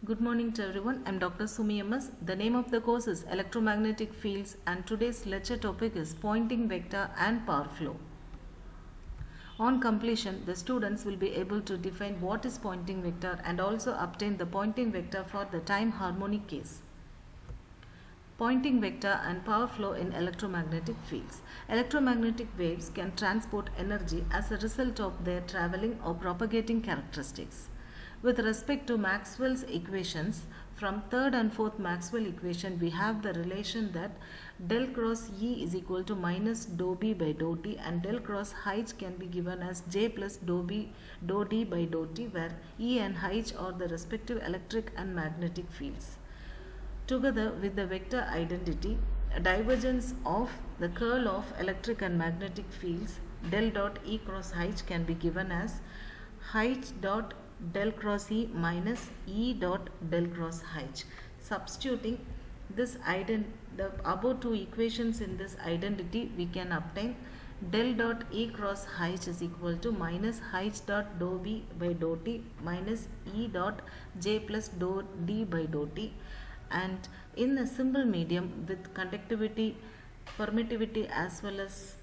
Good morning to everyone. I'm Dr. Sumi MS. The name of the course is Electromagnetic Fields and today's lecture topic is Poynting vector and power flow. On completion, the students will be able to define what is Poynting vector and also obtain the Poynting vector for the time harmonic case. Poynting vector and power flow in electromagnetic fields. Electromagnetic waves can transport energy as a result of their traveling or propagating characteristics. With respect to Maxwell's equations, from third and fourth Maxwell equation, we have the relation that del cross E is equal to minus dou B by dou T, and del cross H can be given as J plus dou B dou D by dou T, where E and H are the respective electric and magnetic fields. Together with the vector identity, a divergence of the curl of electric and magnetic fields del dot E cross H can be given as H dot del cross E minus E dot del cross H. Substituting the above two equations in this identity, we can obtain del dot E cross H is equal to minus H dot dou B by dou T minus E dot J plus dou D by dou T. And in a simple medium with conductivity, permittivity as well as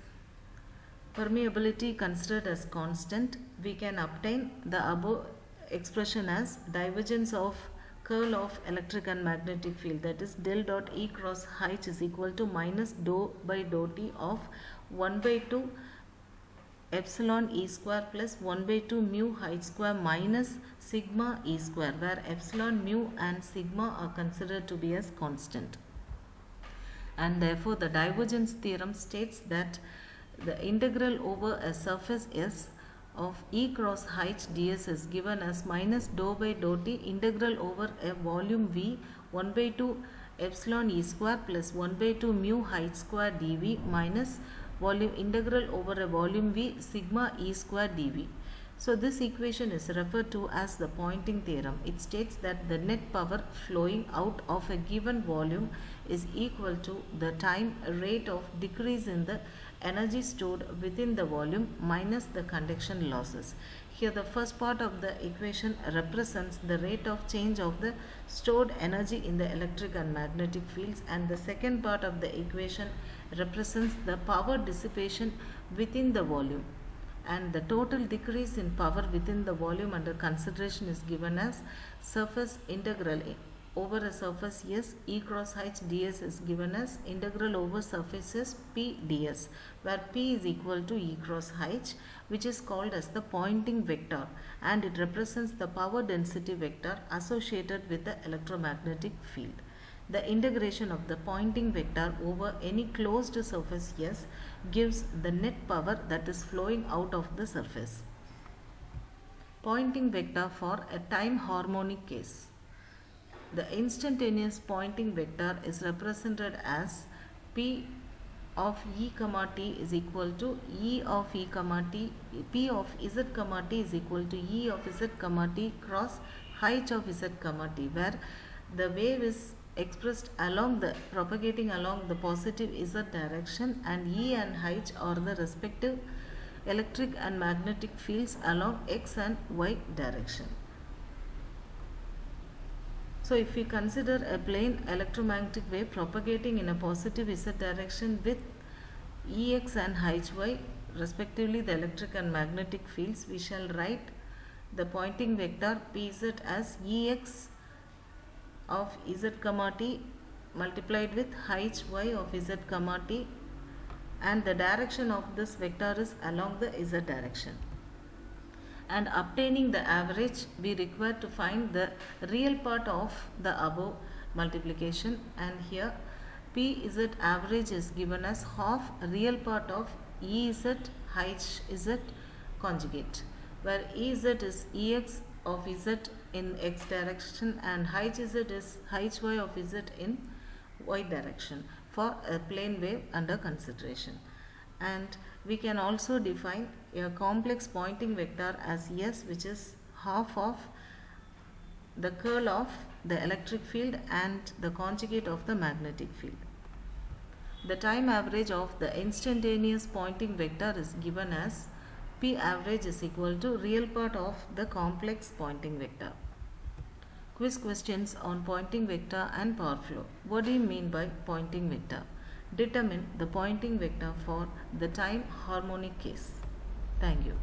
permeability considered as constant, we can obtain the above expression as divergence of curl of electric and magnetic field, that is del dot E cross H is equal to minus dou by dou T of 1 by 2 epsilon E square plus 1 by 2 mu H square minus sigma E square, where epsilon, mu and sigma are considered to be as constant. And therefore the divergence theorem states that the integral over a surface S of E cross H ds is given as minus dou by dou T integral over a volume V 1 by 2 epsilon E square plus 1 by 2 mu H square dV minus volume integral over a volume V sigma E square dV. So this equation is referred to as the Poynting theorem. It states that the net power flowing out of a given volume is equal to the time rate of decrease in the energy stored within the volume minus the conduction losses. Here the first part of the equation represents the rate of change of the stored energy in the electric and magnetic fields, and the second part of the equation represents the power dissipation within the volume, and the total decrease in power within the volume under consideration is given as surface integral over a surface S E cross H ds is given as integral over surfaces P ds, where P is equal to E cross H, which is called as the Poynting vector, and it represents the power density vector associated with the electromagnetic field. The integration of the Poynting vector over any closed surface S gives the net power that is flowing out of the surface. Poynting vector for a time harmonic case. The instantaneous Poynting vector is represented as P of E comma T is equal to E of E comma T, P of Z comma T is equal to E of Z comma T cross H of Z comma T, where the wave is expressed propagating along the positive Z direction, and E and H are the respective electric and magnetic fields along X and Y direction. So if we consider a plane electromagnetic wave propagating in a positive Z direction with Ex and Hy respectively the electric and magnetic fields, we shall write the Poynting vector Pz as Ex of Z comma T multiplied with Hy of Z comma T, and the direction of this vector is along the Z direction. And obtaining the average, we require to find the real part of the above multiplication, and here Pz average is given as half real part of Ez Hz conjugate, where Ez is Ex of Z in X direction and Hz is Hy of Z in Y direction for a plane wave under consideration. And we can also define a complex Poynting vector as S, which is half of the curl of the electric field and the conjugate of the magnetic field. The time average of the instantaneous Poynting vector is given as P average is equal to real part of the complex Poynting vector. Quiz questions on Poynting vector and power flow. What do you mean by Poynting vector? Determine the Poynting vector for the time harmonic case. Thank you.